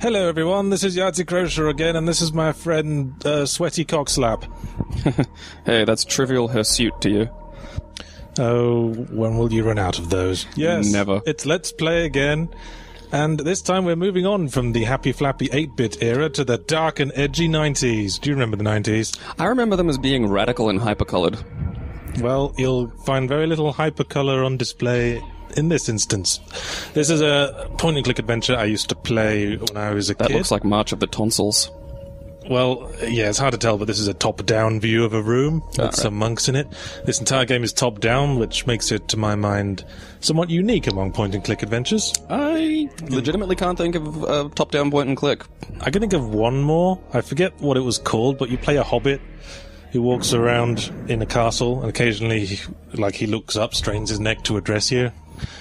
Hello everyone, this is Yahtzee Crochet again, and this is my friend Sweaty Cockslap. Hey, that's trivial hirsute to you. Oh, when will you run out of those? Yes, never. It's Let's Play again, and this time we're moving on from the happy flappy 8-bit era to the dark and edgy 90s. Do you remember the 90s? I remember them as being radical and hypercolored. Well, you'll find very little hypercolor on display in this instance. This is a point-and-click adventure I used to play when I was a kid. That looks like March of the Tonsils. Well, yeah, it's hard to tell, but this is a top-down view of a room with some monks in it. This entire game is top-down, which makes it, to my mind, somewhat unique among point-and-click adventures. I legitimately can't think of a top-down point-and-click. I can think of one more. I forget what it was called, but you play a hobbit who walks around in a castle, and occasionally, he looks up, strains his neck to address you.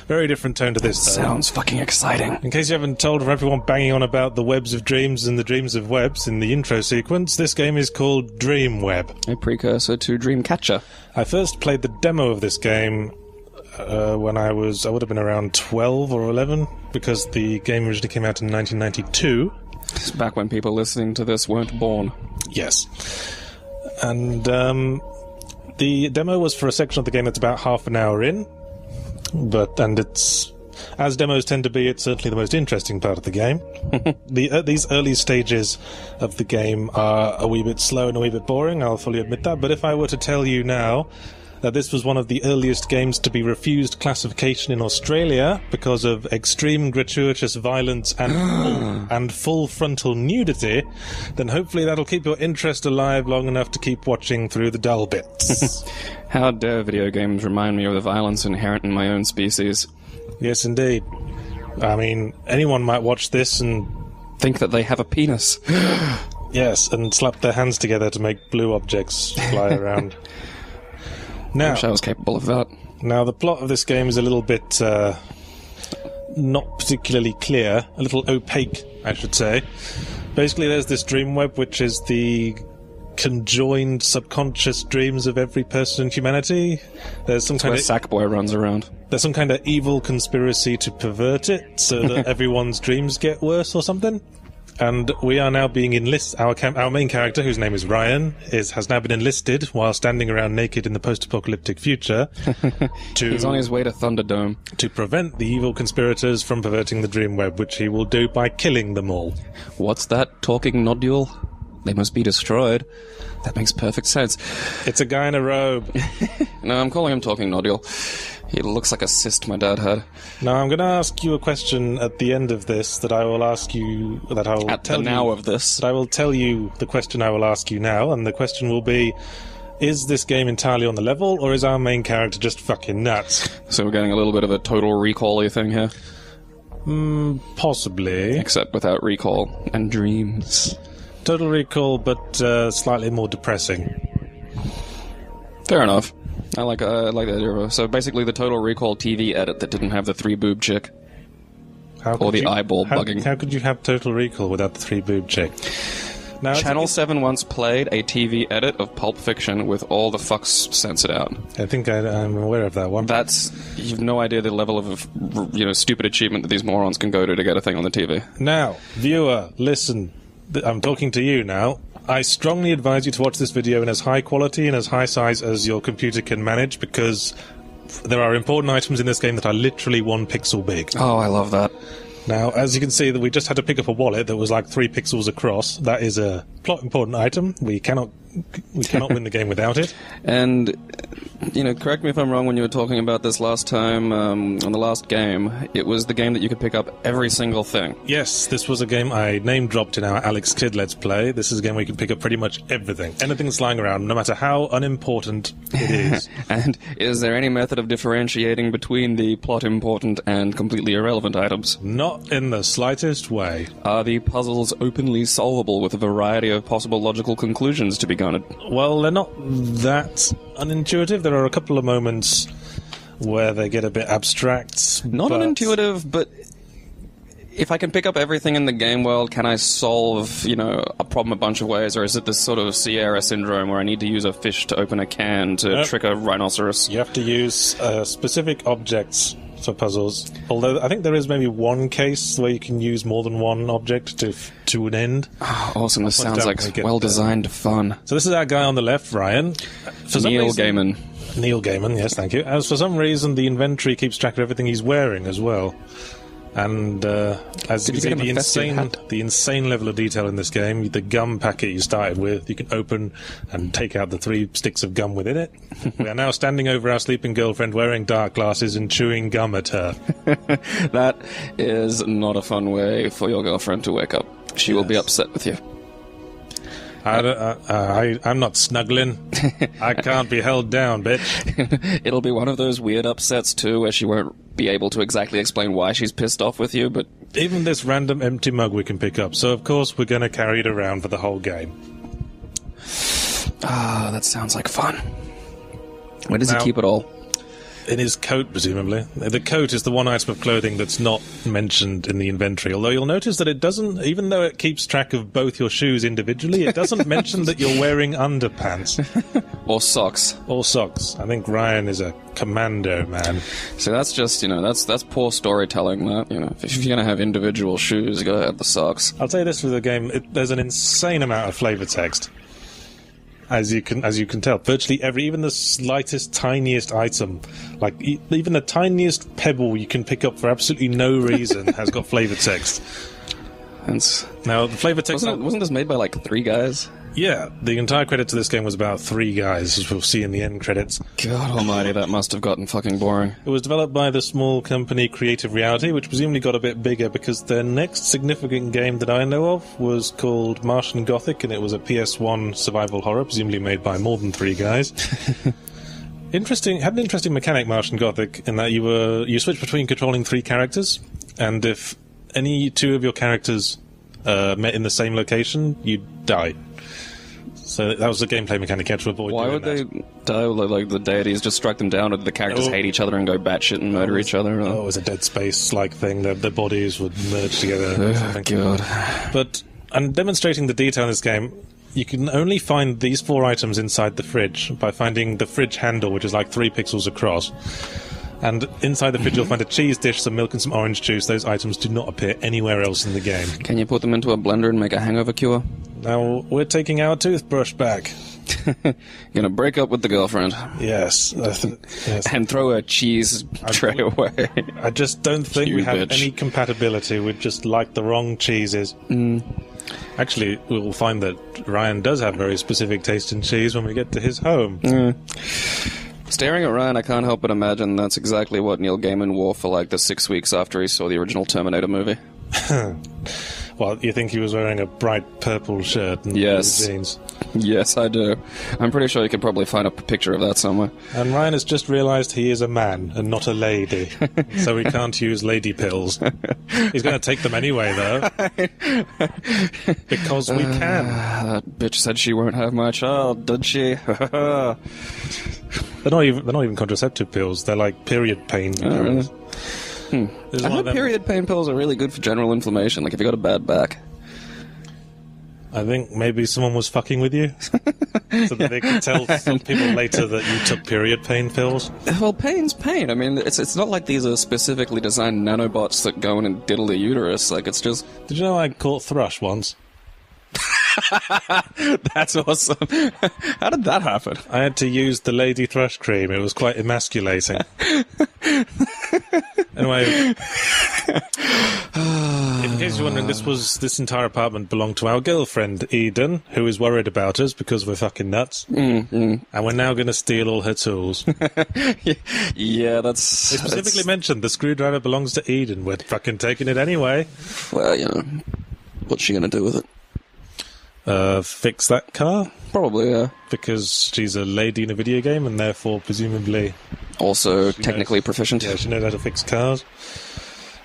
Very different tone to this, though. Sounds fucking exciting. In case you haven't told everyone banging on about the webs of dreams and the dreams of webs in the intro sequence, this game is called Dreamweb. A precursor to Dreamcatcher. I first played the demo of this game when I would have been around 12 or 11, because the game originally came out in 1992. It's back when people listening to this weren't born. Yes. And the demo was for a section of the game that's about half an hour in. And it's, as demos tend to be, it's certainly the most interesting part of the game. These early stages of the game are a wee bit slow and a wee bit boring, I'll fully admit that, but if I were to tell you now that this was one of the earliest games to be refused classification in Australia because of extreme gratuitous violence and full frontal nudity, then hopefully that'll keep your interest alive long enough to keep watching through the dull bits. How dare video games remind me of the violence inherent in my own species. Yes, indeed. I mean, anyone might watch this and think that they have a penis. Yes, and slap their hands together to make blue objects fly around. Now, I wish I was capable of that. Now, the plot of this game is a little bit not particularly clear, a little opaque, I should say. Basically, there's this Dreamweb, which is the conjoined subconscious dreams of every person in humanity. There's some kind of Sackboy runs around. There's some kind of evil conspiracy to pervert it so that everyone's dreams get worse or something. And we are now being enlisted. Our main character, whose name is Ryan, has now been enlisted while standing around naked in the post-apocalyptic future. He's on his way to Thunderdome to prevent the evil conspirators from perverting the Dreamweb, which he will do by killing them all. What's that talking nodule? They must be destroyed. That makes perfect sense. It's a guy in a robe. No, I'm calling him talking nodule. He looks like a cyst my dad had. Now, I'm going to ask you a question at the end of this that I will ask you... that I will at tell the now you, of this. That I will tell you the question I will ask you now, and the question will be, is this game entirely on the level, or is our main character just fucking nuts? So we're getting a little bit of a Total Recall-y thing here? Possibly. Except without recall and dreams. Total Recall, but slightly more depressing. Fair enough. I like the idea of it. So basically the Total Recall TV edit that didn't have the 3-boob chick. Or the eyeball bugging. How could you have Total Recall without the 3-boob chick? Now, Channel 7 once played a TV edit of Pulp Fiction with all the fucks censored out. I think I'm aware of that one. You've no idea the level of, stupid achievement that these morons can go to get a thing on the TV. Now, viewer, listen. I'm talking to you now. I strongly advise you to watch this video in as high quality and as high size as your computer can manage, because there are important items in this game that are literally 1 pixel big. Oh, I love that. Now, as you can see, that we just had to pick up a wallet that was like 3 pixels across. That is a plot important item. We cannot win the game without it. And, correct me if I'm wrong, when you were talking about this last time, on the last game, it was the game that you could pick up every single thing. Yes, this was a game I name-dropped in our Alex Kidd Let's Play. This is a game where you can pick up pretty much everything. Anything that's lying around, no matter how unimportant it is. And is there any method of differentiating between the plot-important and completely irrelevant items? Not in the slightest way. Are the puzzles openly solvable with a variety of possible logical conclusions to be garnered? Well, they're not that unintuitive. There are a couple of moments where they get a bit abstract. Not unintuitive, but if I can pick up everything in the game world, can I solve, a problem a bunch of ways, or is it this sort of Sierra syndrome where I need to use a fish to open a can to trick a rhinoceros? You have to use specific objects for puzzles. Although I think there is maybe one case where you can use more than one object to an end. Oh, awesome. This sounds like well-designed fun. So this is our guy on the left, Ryan. Neil Gaiman. Neil Gaiman, yes, thank you. As for some reason, the inventory keeps track of everything he's wearing as well. And as you can see, the insane level of detail in this game, the gum packet you started with, you can open and take out the 3 sticks of gum within it. We are now standing over our sleeping girlfriend wearing dark glasses and chewing gum at her. That is not a fun way for your girlfriend to wake up. She will be upset with you. I'm not snuggling. I can't be held down, bitch. It'll be one of those weird upsets, too, where she won't be able to exactly explain why she's pissed off with you, but... Even this random empty mug we can pick up, so of course we're going to carry it around for the whole game. Ah, that sounds like fun. Where does he keep it all? In his coat, presumably. The coat is the one item of clothing that's not mentioned in the inventory, although you'll notice that it doesn't, even though it keeps track of both your shoes individually, it doesn't mention that you're wearing underpants. Or socks. Or socks. I think Ryan is a commando man. So that's just, that's poor storytelling, that, if you're going to have individual shoes, you got to have the socks. I'll tell you this for the game, there's an insane amount of flavor text. As you can tell, virtually even the slightest, tiniest item, like even the tiniest pebble you can pick up for absolutely no reason, has got flavor text. Now, the flavor text... Wasn't this made by, 3 guys? Yeah, the entire credit to this game was about 3 guys, as we'll see in the end credits. God almighty, that must have gotten fucking boring. It was developed by the small company Creative Realitys, which presumably got a bit bigger because their next significant game that I know of was called Martian Gothic, and it was a PS1 survival horror, presumably made by more than 3 guys. Had an interesting mechanic, Martian Gothic, in that you switch between controlling 3 characters, and if any 2 of your characters met in the same location, you'd die. So that was the gameplay mechanic you had to avoid. Why would they die? Like the deities just strike them down, or did the characters hate each other and go batshit and murder each other? Or? Oh, it was a Dead Space-like thing. Their bodies would merge together. Oh, God. But, and demonstrating the detail in this game, you can only find these 4 items inside the fridge by finding the fridge handle, which is like 3 pixels across. And inside the fridge you'll find a cheese dish, some milk and some orange juice. Those items do not appear anywhere else in the game. Can you put them into a blender and make a hangover cure? Now, we're taking our toothbrush back. You're gonna break up with the girlfriend. Yes. Yes. And throw a cheese tray away. I just don't think we have any compatibility. We just like the wrong cheeses. Actually, we'll find that Ryan does have very specific taste in cheese when we get to his home. Staring at Ryan, I can't help but imagine that's exactly what Neil Gaiman wore for the 6 weeks after he saw the original Terminator movie. Well, you think he was wearing a bright purple shirt and blue jeans? Yes, I do. I'm pretty sure you could probably find a picture of that somewhere. And Ryan has just realised he is a man and not a lady, so he can't use lady pills. He's going to take them anyway, though. Because we can. That bitch said she won't have my child, did she? They're not even contraceptive pills. They're like period pain pills. I heard period pain pills are really good for general inflammation, like if you got a bad back. I think maybe someone was fucking with you, so that they could tell some people later that you took period pain pills. Well, pain's pain. I mean, it's not like these are specifically designed nanobots that go in and diddle the uterus. Like, it's just... Did you know I caught thrush once? That's awesome. How did that happen? I had to use the lady thrush cream. It was quite emasculating. Anyway, in case you're wondering, this entire apartment belonged to our girlfriend, Eden, who is worried about us because we're fucking nuts. And we're now going to steal all her tools. Yeah, that's... They specifically mentioned the screwdriver belongs to Eden. We're fucking taking it anyway. Well, what's she going to do with it? Fix that car? Probably, yeah. Because she's a lady in a video game and therefore presumably... Also technically proficient. Yeah, she knows how to fix cars.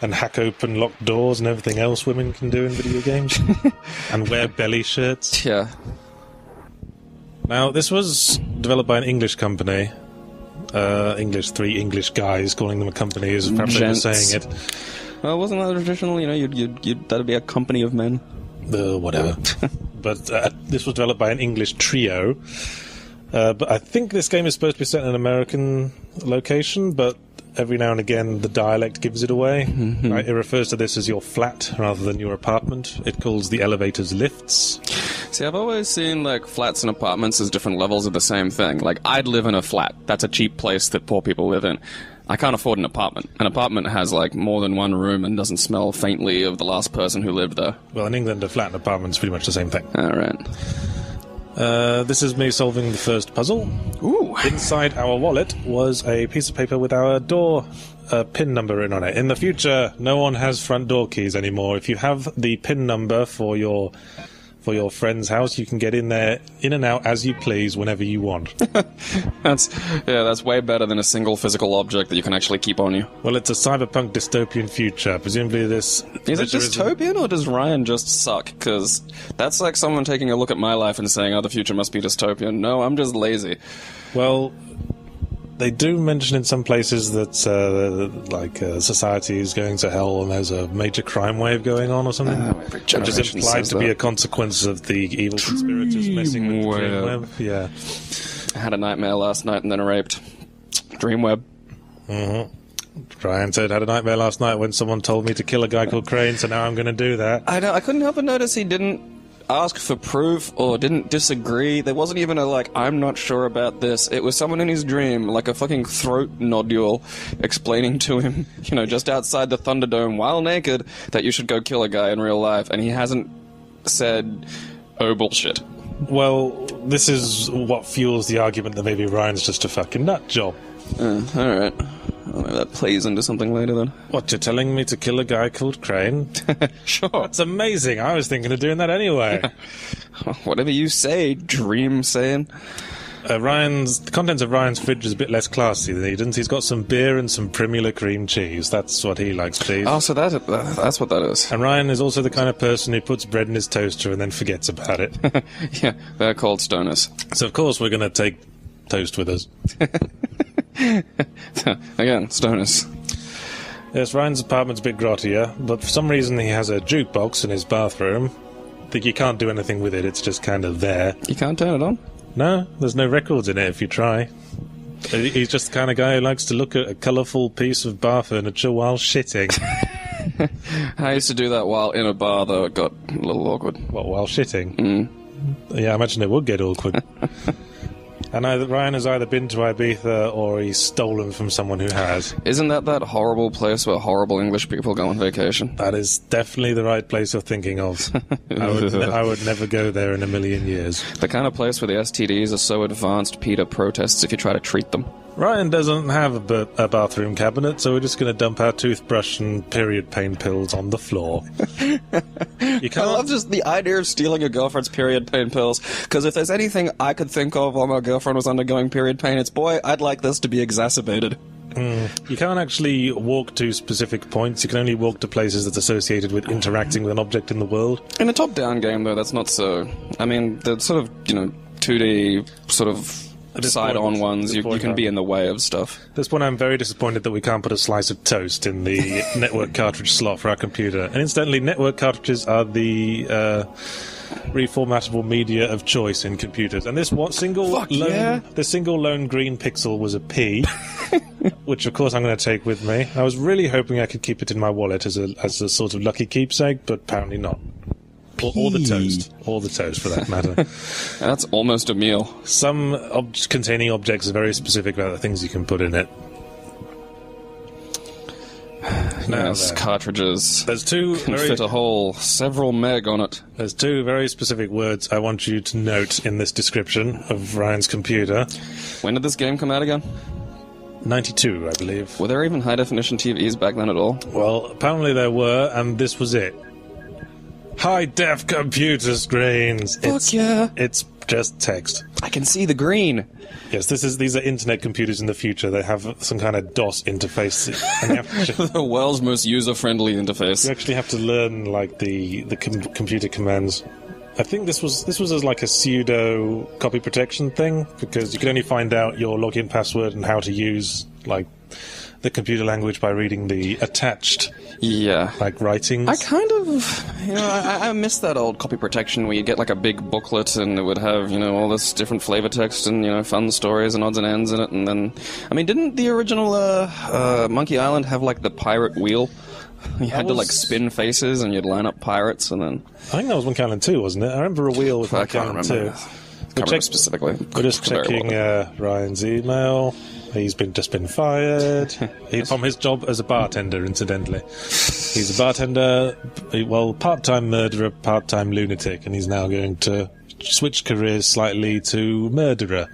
And hack open locked doors and everything else women can do in video games. And wear belly shirts. Yeah. Now, this was developed by an English company. 3 English guys, calling them a company is perhaps saying it. Well, wasn't that traditional? That'd be a company of men. Whatever. But this was developed by an English trio. But I think this game is supposed to be set in an American location, but every now and again the dialect gives it away. Right? It refers to this as your flat rather than your apartment. It calls the elevators lifts. See, I've always seen, like, flats and apartments as different levels of the same thing. Like, I'd live in a flat. That's a cheap place that poor people live in. I can't afford an apartment. An apartment has, like, more than one room and doesn't smell faintly of the last person who lived there. Well, in England, a flat and apartment's pretty much the same thing. All right. This is me solving the first puzzle. Ooh. Inside our wallet was a piece of paper with our door PIN number written on it. In the future, no one has front door keys anymore. If you have the PIN number for your friend's house, you can get in and out as you please whenever you want. That's way better than a single physical object that you can actually keep on you. Well, it's a cyberpunk dystopian future. Presumably this... Is it dystopian, or does Ryan just suck? Because that's like someone taking a look at my life and saying, oh, the future must be dystopian. No, I'm just lazy. Well... They do mention in some places that, society is going to hell and there's a major crime wave going on or something. Which is implied to be a consequence of the evil conspirators messing with the Dreamweb. Yeah. I had a nightmare last night and then raped. Dreamweb. Mm-hmm. Ryan said, had a nightmare last night when someone told me to kill a guy called Crane, so now I'm going to do that. I know. I couldn't help but notice he didn't ask for proof or didn't disagree. There wasn't even a, I'm not sure about this. It was someone in his dream, like a fucking throat nodule, explaining to him, just outside the Thunderdome while naked, that you should go kill a guy in real life, and he hasn't said, oh, bullshit. Well, this is what fuels the argument that maybe Ryan's just a fucking nut job. Alright. Well, maybe that plays into something later then. What, you're telling me to kill a guy called Crane? Sure. That's amazing. I was thinking of doing that anyway. Whatever you say, dream saying. The contents of Ryan's fridge is a bit less classy than Eden's. He's got some beer and some Primula cream cheese. That's what he likes, please. Oh, so that's what that is. And Ryan is also the kind of person who puts bread in his toaster and then forgets about it. Yeah, they're called stoners. So, of course, we're going to take toast with us. Again, stoners. Yes, Ryan's apartment's a bit grottier, but for some reason he has a jukebox in his bathroom. I think you can't do anything with it, it's just kind of there. You can't turn it on? No, there's no records in it if you try. He's just the kind of guy who likes to look at a colourful piece of bar furniture while shitting. I used to do that while in a bar, though it got a little awkward. What, while shitting? Yeah, I imagine it would get awkward. And Ryan has either been to Ibiza or he's stolen from someone who has. Isn't that horrible place where horrible English people go on vacation? That is definitely the right place you're thinking of. I would never go there in a million years. The kind of place where the STDs are so advanced, PETA protests if you try to treat them. Ryan doesn't have a bathroom cabinet, so we're just going to dump our toothbrush and period pain pills on the floor. I love just the idea of stealing your girlfriend's period pain pills, because if there's anything I could think of while my girlfriend was undergoing period pain, it's, boy, I'd like this to be exacerbated. You can't actually walk to specific points. You can only walk to places that's associated with interacting with an object in the world. In a top-down game, though, that's not so... I mean, the sort of, 2D sort of... side-on ones, you can be in the way of stuff. At this point, I'm very disappointed that we can't put a slice of toast in the network cartridge slot for our computer. And incidentally, network cartridges are the reformatable media of choice in computers. And this single lone green pixel was a P, which of course I'm going to take with me. I was really hoping I could keep it in my wallet as a sort of lucky keepsake, but apparently not. Or the toast, for that matter. That's almost a meal. Some containing objects are very specific about the things you can put in it. Yes, cartridges. There's two can fit a whole several meg on it. There's two very specific words I want you to note in this description of Ryan's computer. When did this game come out again? 92, I believe. Were there even high-definition TVs back then at all? Well, apparently there were, and this was it. High-def computer screens. It's just text. I can see the green. Yes, these are internet computers in the future. They have some kind of DOS interface. And you have to the world's most user-friendly interface. You actually have to learn the computer commands. I think this was as like a pseudo copy protection thing, because you could only find out your login password and how to use the computer language by reading the attached Yeah. Like writings. I kind of, I miss that old copy protection where you get like a big booklet and it would have, all this different flavor text and, fun stories and odds and ends in it. And then, didn't the original Monkey Island have like the pirate wheel? You had to like spin faces and you'd line up pirates and then... I think that was Monkey Island 2, wasn't it? I remember a wheel with Monkey Island 2. I can't remember specifically. We're just checking Ryan's email. He's just been fired. From his job as a bartender, incidentally. He's a bartender, part-time murderer, part-time lunatic, and he's now going to switch careers slightly to murderer.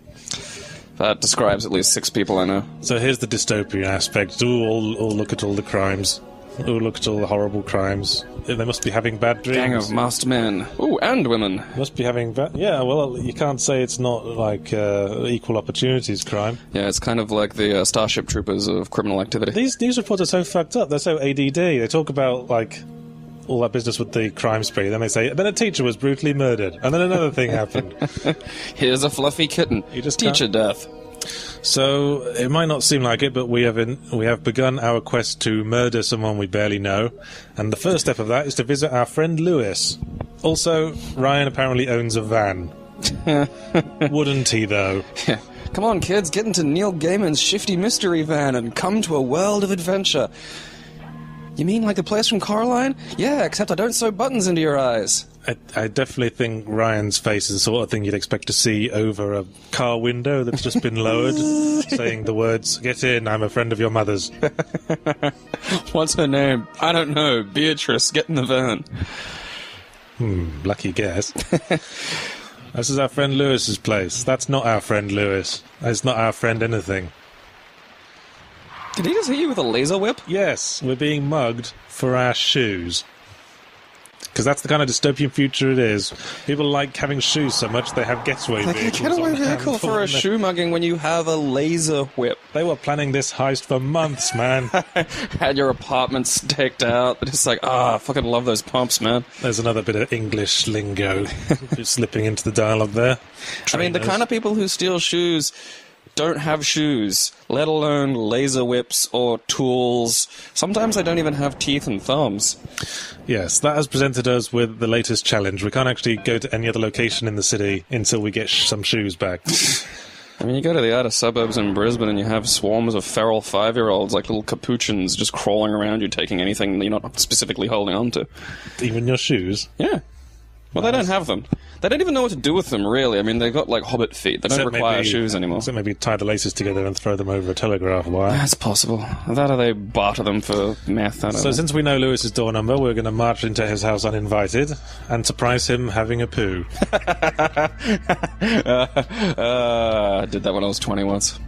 That describes at least 6 people I know. So here's the dystopian aspect. Look at all the crimes. Look at all the horrible crimes. They must be having bad dreams. Gang of masked men. Ooh, and women. Must be having bad... Yeah, well, you can't say it's not like equal opportunities crime. Yeah, it's kind of like the Starship Troopers of criminal activity. These news reports are so fucked up. They're so ADD. They talk about, like, all that business with the crime spree. Then they say, then a teacher was brutally murdered. And then another thing happened. Here's a fluffy kitten. Teacher death. So, it might not seem like it, but we have begun our quest to murder someone we barely know, and the first step of that is to visit our friend Lewis. Also, Ryan apparently owns a van. Wouldn't he, though? Come on, kids, get into Neil Gaiman's shifty mystery van and come to a world of adventure. You mean like the place from Coraline? Yeah, except I don't sew buttons into your eyes. I definitely think Ryan's face is the sort of thing you'd expect to see over a car window that's just been lowered, saying the words, "Get in, I'm a friend of your mother's." What's her name? I don't know. Beatrice, get in the van. Lucky guess. This is our friend Lewis's place. That's not our friend Lewis. It's not our friend anything. Did he just hit you with a laser whip? Yes, we're being mugged for our shoes. Because that's the kind of dystopian future it is. People like having shoes so much they have getaway vehicles. Like a getaway vehicle for a shoe mugging when you have a laser whip. They were planning this heist for months, man. Had your apartment staked out. They're just like, I fucking love those pumps, man. There's another bit of English lingo slipping into the dialogue there. Trainers. The kind of people who steal shoes don't have shoes, let alone laser whips or tools. Sometimes they don't even have teeth and thumbs. Yes, that has presented us with the latest challenge. We can't actually go to any other location in the city until we get some shoes back. You go to the outer suburbs in Brisbane and you have swarms of feral 5-year-olds, like little capuchins, just crawling around you, taking anything that you're not specifically holding on to. Even your shoes? Yeah. Well, they don't have them. They don't even know what to do with them, really. They've got, like, hobbit feet. They don't require shoes anymore. So maybe tie the laces together and throw them over a telegraph wire. That's possible. That or they barter them for meth. So since we know Lewis's door number, we're going to march into his house uninvited and surprise him having a poo. I did that when I was 20 once.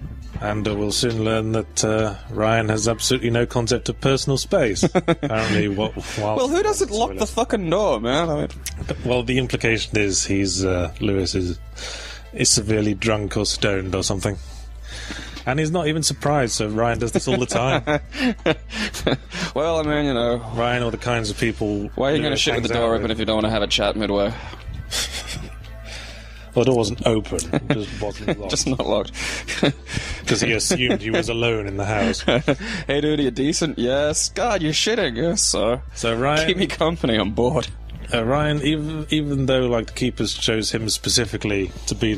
And we'll soon learn that Ryan has absolutely no concept of personal space. Apparently, well, who doesn't lock the fucking door, man? Well, the implication is Lewis is severely drunk or stoned or something. And he's not even surprised, so Ryan does this all the time. Well, Ryan or the kinds of people... Why are you going to shit with the door open if you don't want to have a chat midway? Well, the door wasn't open. It just wasn't locked. Just not locked. Because he assumed he was alone in the house. Hey, dude, are you decent? Yes. God, you're shitting. Yes, sir. So Ryan... Keep me company, I'm bored. Ryan, even though the keepers chose him specifically to be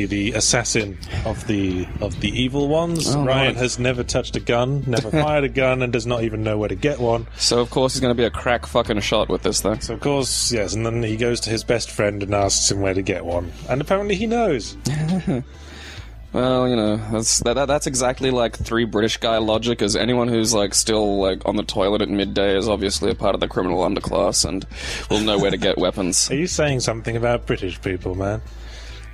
the assassin of the evil ones, Ryan has never touched a gun, never fired a gun, and does not even know where to get one. So of course he's going to be a crack fucking shot with this thing. So of course, yes, and then he goes to his best friend and asks him where to get one, and apparently he knows. Well, that's exactly like 3 British guy logic, as anyone who's still on the toilet at midday is obviously a part of the criminal underclass and will know where to get weapons. Are you saying something about British people, man?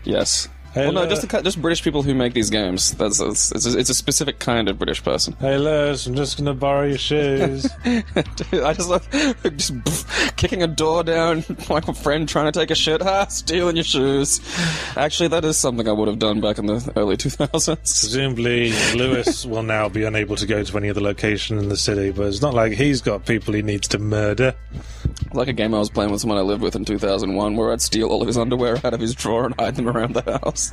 Yes. Hey, well, no, just British people who make these games. It's a specific kind of British person. Hey, Lewis, I'm just going to borrow your shoes. Dude, I just love kicking a door down, like a friend trying to take a shit. Stealing your shoes. Actually, that is something I would have done back in the early 2000s. Presumably, Lewis will now be unable to go to any other location in the city, but it's not like he's got people he needs to murder. Like a game I was playing with someone I lived with in 2001, where I'd steal all of his underwear out of his drawer and hide them around the house.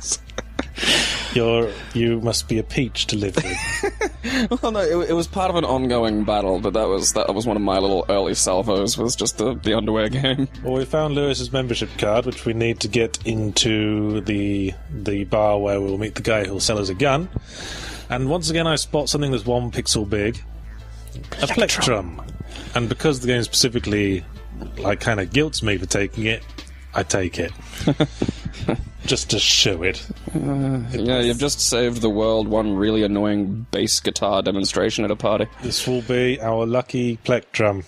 You must be a peach to live with. Well, no, it was part of an ongoing battle, but that was one of my little early salvos, was just the underwear game. Well, we found Lewis's membership card, which we need to get into the bar where we'll meet the guy who'll sell us a gun. And once again, I spot something that's 1 pixel big. A plectrum. And because the game specifically, kind of guilts me for taking it, I take it. Just to show it. You've just saved the world one really annoying bass guitar demonstration at a party. This will be our lucky plectrum.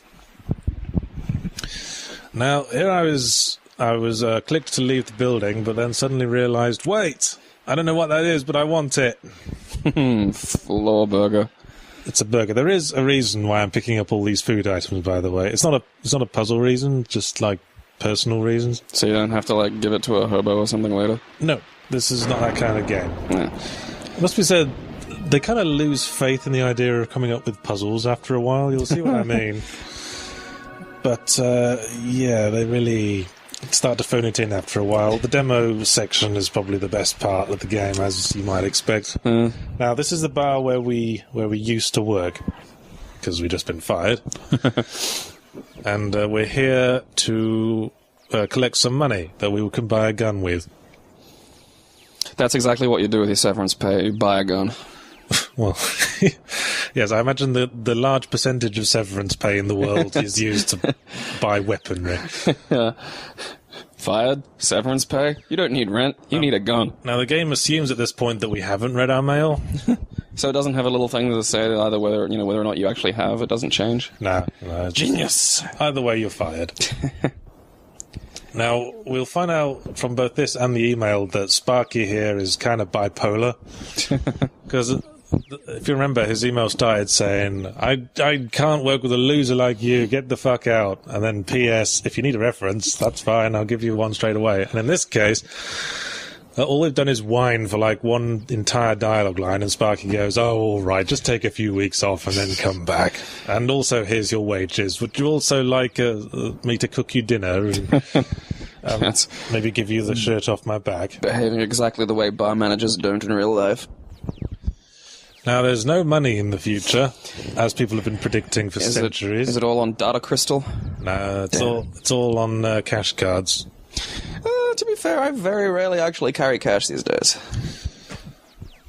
Now, here I was clicked to leave the building, but then suddenly realised, wait, I don't know what that is, but I want it. Floor burger. It's a burger. There is a reason why I'm picking up all these food items, by the way. It's not a puzzle reason, just personal reasons. So you don't have to give it to a hobo or something later? No, this is not that kind of game. Yeah. It must be said, they kind of lose faith in the idea of coming up with puzzles after a while. You'll see what I mean. But, they really start to phone it in after a while. The demo section is probably the best part of the game, as you might expect. Now, this is the bar where we used to work, because we've just been fired. And we're here to collect some money that we can buy a gun with. That's exactly what you do with your severance pay. You buy a gun. Well, yes, I imagine the large percentage of severance pay in the world is used to buy weaponry. Fired? Severance pay? You don't need rent. You need a gun. Now, the game assumes at this point that we haven't read our mail. So it doesn't have a little thing to say either whether or not you actually have. It doesn't change. No. Genius. Either way, you're fired. Now, we'll find out from both this and the email that Sparky here is kind of bipolar. Because if you remember, his email started saying, I can't work with a loser like you, get the fuck out. And then P.S., if you need a reference, that's fine, I'll give you one straight away. And in this case, all they've done is whine for one entire dialogue line, and Sparky goes, oh, all right, just take a few weeks off and then come back. And also, here's your wages. Would you also like me to cook you dinner and maybe give you the shirt off my back? Behaving exactly the way bar managers don't in real life. Now, there's no money in the future, as people have been predicting for centuries. Is it all on data crystal? No, it's all on cash cards. To be fair, I very rarely actually carry cash these days.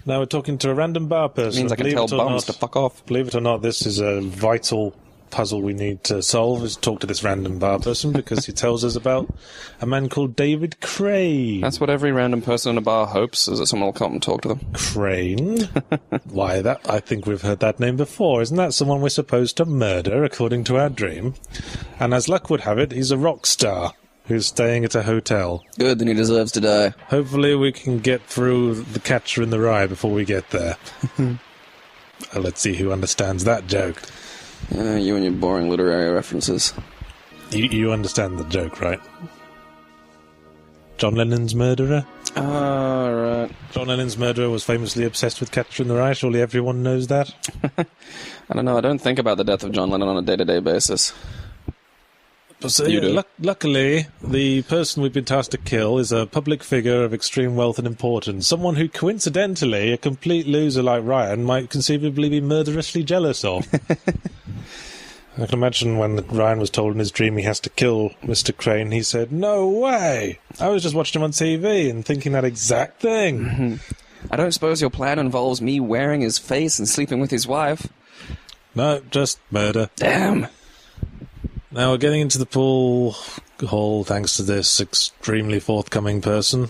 Now we're talking to a random bar person. It means I can tell bums to fuck off. Believe it or not, this is a vital puzzle we need to solve, is talk to this random bar person, because he tells us about a man called David Crane. That's what every random person in a bar hopes, is that someone will come and talk to them. Crane? Why, I think we've heard that name before. Isn't that someone we're supposed to murder, according to our dream? And as luck would have it, he's a rock star who's staying at a hotel. Good, then he deserves to die. Hopefully we can get through the Catcher in the Rye before we get there. Let's see who understands that joke. You and your boring literary references. You understand the joke, right? John Lennon's murderer? Right. John Lennon's murderer was famously obsessed with Catcher in the Rye. Surely everyone knows that? I don't know. I don't think about the death of John Lennon on a day-to-day basis. So, luckily, the person we've been tasked to kill is a public figure of extreme wealth and importance. Someone who, coincidentally, a complete loser like Ryan might conceivably be murderously jealous of. I can imagine when Ryan was told in his dream he has to kill Mr. Crane, he said, "No way! I was just watching him on TV and thinking that exact thing." I don't suppose your plan involves me wearing his face and sleeping with his wife? No, just murder. Damn! Now we're getting into the pool hall thanks to this extremely forthcoming person.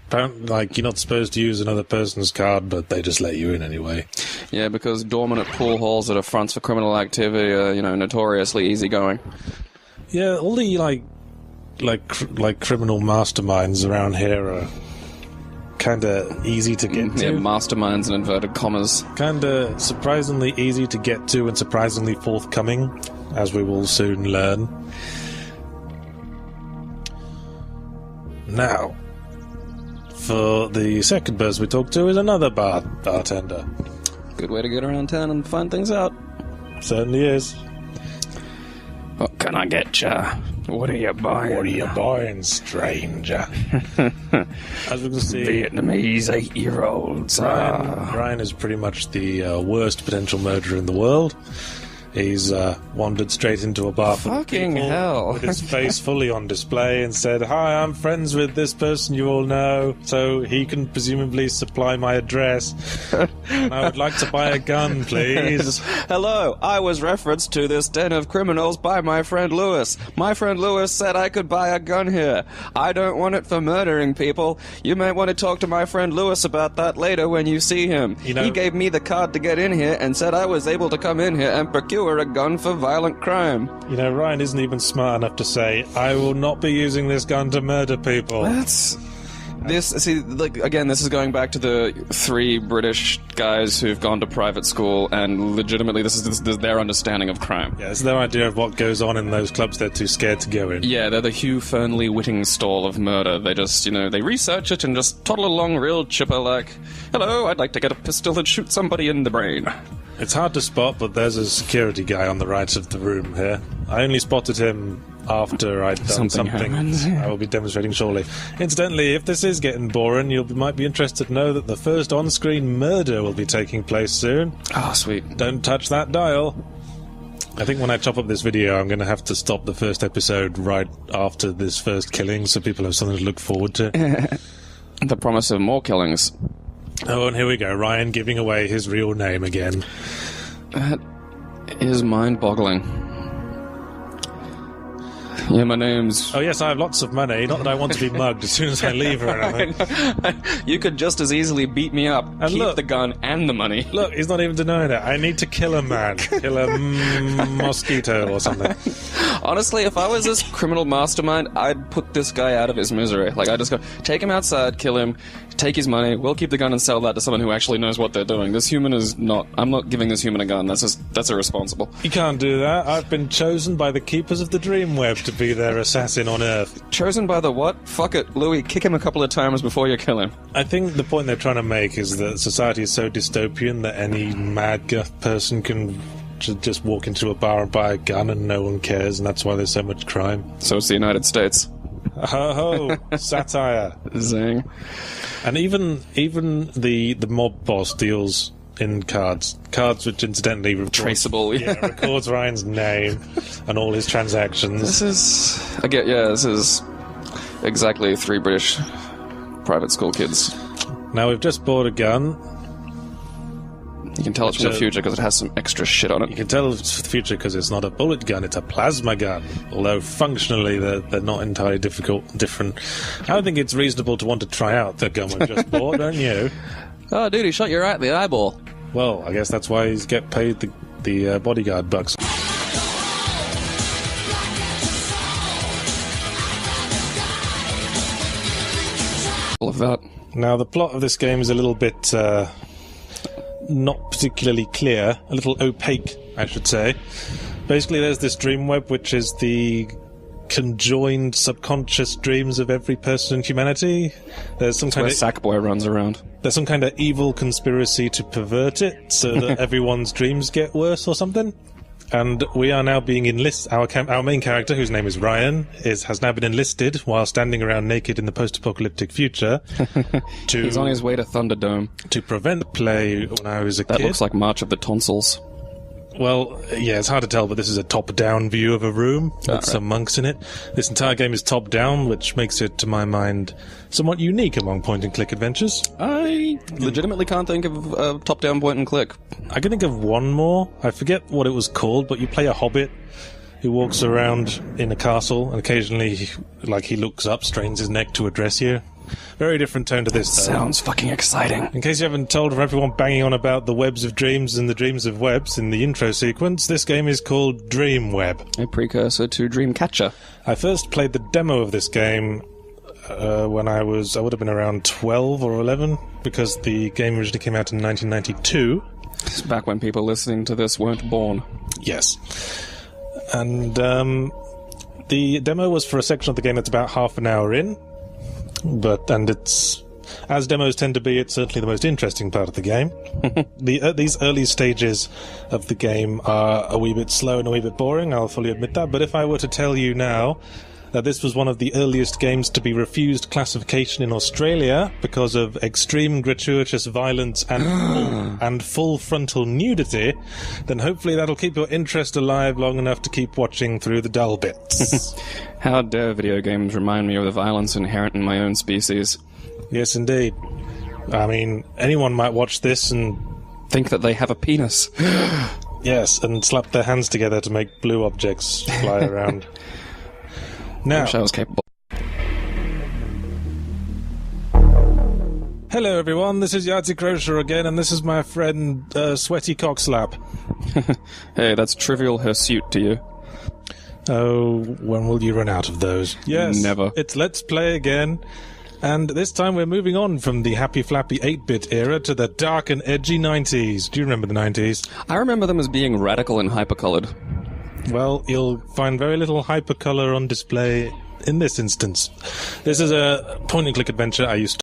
Apparently, you're not supposed to use another person's card, but they just let you in anyway. Yeah, because dominant pool halls that are fronts for criminal activity are, notoriously easygoing. Yeah, all the criminal masterminds around here are kind of easy to get to. Yeah, masterminds in inverted commas. Kind of surprisingly easy to get to and surprisingly forthcoming, as we will soon learn. Now, for the second person we talk to is another bartender. Good way to get around town and find things out. Certainly is. What can I get ya? What are you buying? What are you buying, stranger? As we can see, Vietnamese 8-year-olds. Ryan is pretty much the worst potential murderer in the world. He's wandered straight into a bar full of Fucking people hell. with his face fully on display and said, "Hi, I'm friends with this person you all know, so he can presumably supply my address. I would like to buy a gun, please." Hello, I was referenced to this den of criminals by my friend Lewis. My friend Lewis said I could buy a gun here. I don't want it for murdering people. You may want to talk to my friend Lewis about that later when you see him. You know- He gave me the card to get in here and said I was able to come in here and procure a gun for violent crime. You know, Ryan isn't even smart enough to say, "I will not be using this gun to murder people." That's... This, see, like, again, this is going back to the 3 British guys who've gone to private school, and legitimately this is their understanding of crime. Yeah, it's their idea of what goes on in those clubs they're too scared to go in. Yeah, they're the Hugh Fernley Whittingstall of murder. They just, they research it and just toddle along real chipper like, "Hello, I'd like to get a pistol and shoot somebody in the brain." It's hard to spot, but there's a security guy on the right of the room here. I only spotted him after I'd done Something happens. I will be demonstrating shortly. Incidentally, if this is getting boring, you might be interested to know that the first on-screen murder will be taking place soon. Ah, sweet. Don't touch that dial. I think when I chop up this video, I'm going to have to stop the first episode right after this first killing, so people have something to look forward to. The promise of more killings. Oh, and here we go, Ryan giving away his real name again. That is mind-boggling. Yeah, my name's... Oh yes, I have lots of money, not that I want to be mugged as soon as I leave or anything. You could just as easily beat me up, And keep look- the gun and the money. Look, he's not even denying it. I need to kill a man. Kill a mosquito or something. Honestly, if I was this criminal mastermind, I'd put this guy out of his misery. Like, I'd just go, take him outside, kill him, take his money, we'll keep the gun and sell that to someone who actually knows what they're doing. This human is not... I'm not giving this human a gun. That's irresponsible. You can't do that. I've been chosen by the keepers of the Dreamweb to be their assassin on Earth. Chosen by the what? Fuck it, Louis, kick him a couple of times before you kill him. I think the point they're trying to make is that society is so dystopian that any mad guff person can just walk into a bar and buy a gun and no one cares, and that's why there's so much crime. So it's the United States. Ho ho! Satire. Zing. And even the mob boss deals in cards which incidentally Traceable, yeah. records Ryan's name and all his transactions. This is exactly 3 British private school kids. Now we've just bought a gun. You can tell it's from the future because it has some extra shit on You it. can tell it's the future because it's not a bullet gun, it's a plasma gun. Although functionally they're not entirely different. I think it's reasonable to want to try out the gun we've just bought, don't you? Oh, dude, he shot you right in the eyeball. Well, I guess that's why he's get paid the bodyguard bucks. All of that. Now, the plot of this game is a little bit not particularly clear, a little opaque, I should say. Basically, there's this Dreamweb, which is the conjoined subconscious dreams of every person in humanity. There's some kind Where of Sackboy runs around. there's some kind of evil conspiracy to pervert it so that everyone's dreams get worse or something. And we are now being enlisted. Our main character, whose name is Ryan, has now been enlisted while standing around naked in the post-apocalyptic future. He's on his way to Thunderdome. To prevent the play when I was a That kid. looks like March of the Tonsils. Well, yeah, it's hard to tell, but this is a top-down view of a room with some monks in it. This entire game is top-down, which makes it, to my mind, somewhat unique among point-and-click adventures. I legitimately can't think of a top-down point-and-click. I can think of one more. I forget what it was called, but you play a hobbit who walks around in a castle, and occasionally, he looks up, strains his neck to address you. Very different tone to this, though. Sounds fucking exciting. In case you haven't told of everyone banging on about the webs of dreams and the dreams of webs in the intro sequence, this game is called Dreamweb. A precursor to Dreamcatcher. I first played the demo of this game when I would have been around 12 or 11, because the game originally came out in 1992. It's back when people listening to this weren't born. Yes. And the demo was for a section of the game that's about half an hour in, and it's as demos tend to be, it's certainly the most interesting part of the game. These early stages of the game are a wee bit slow and a wee bit boring, I'll fully admit that, but if I were to tell you now that this was one of the earliest games to be refused classification in Australia because of extreme gratuitous violence and full frontal nudity, then hopefully that'll keep your interest alive long enough to keep watching through the dull bits. How dare video games remind me of the violence inherent in my own species. Yes, indeed. I mean, anyone might watch this and think that they have a penis. Yes, and slap their hands together to make blue objects fly around. Now, I wish I was capable. Hello everyone, this is Yahtzee Crochet again, and this is my friend Sweaty Cockslap. Hey, that's trivial hirsute to you. Oh, when will you run out of those? Yes, never. It's Let's Play again, and this time we're moving on from the happy flappy 8-bit era to the dark and edgy 90s. Do you remember the 90s? I remember them as being radical and hypercolored. Well, you'll find very little hypercolor on display in this instance. This is a point-and-click adventure I used to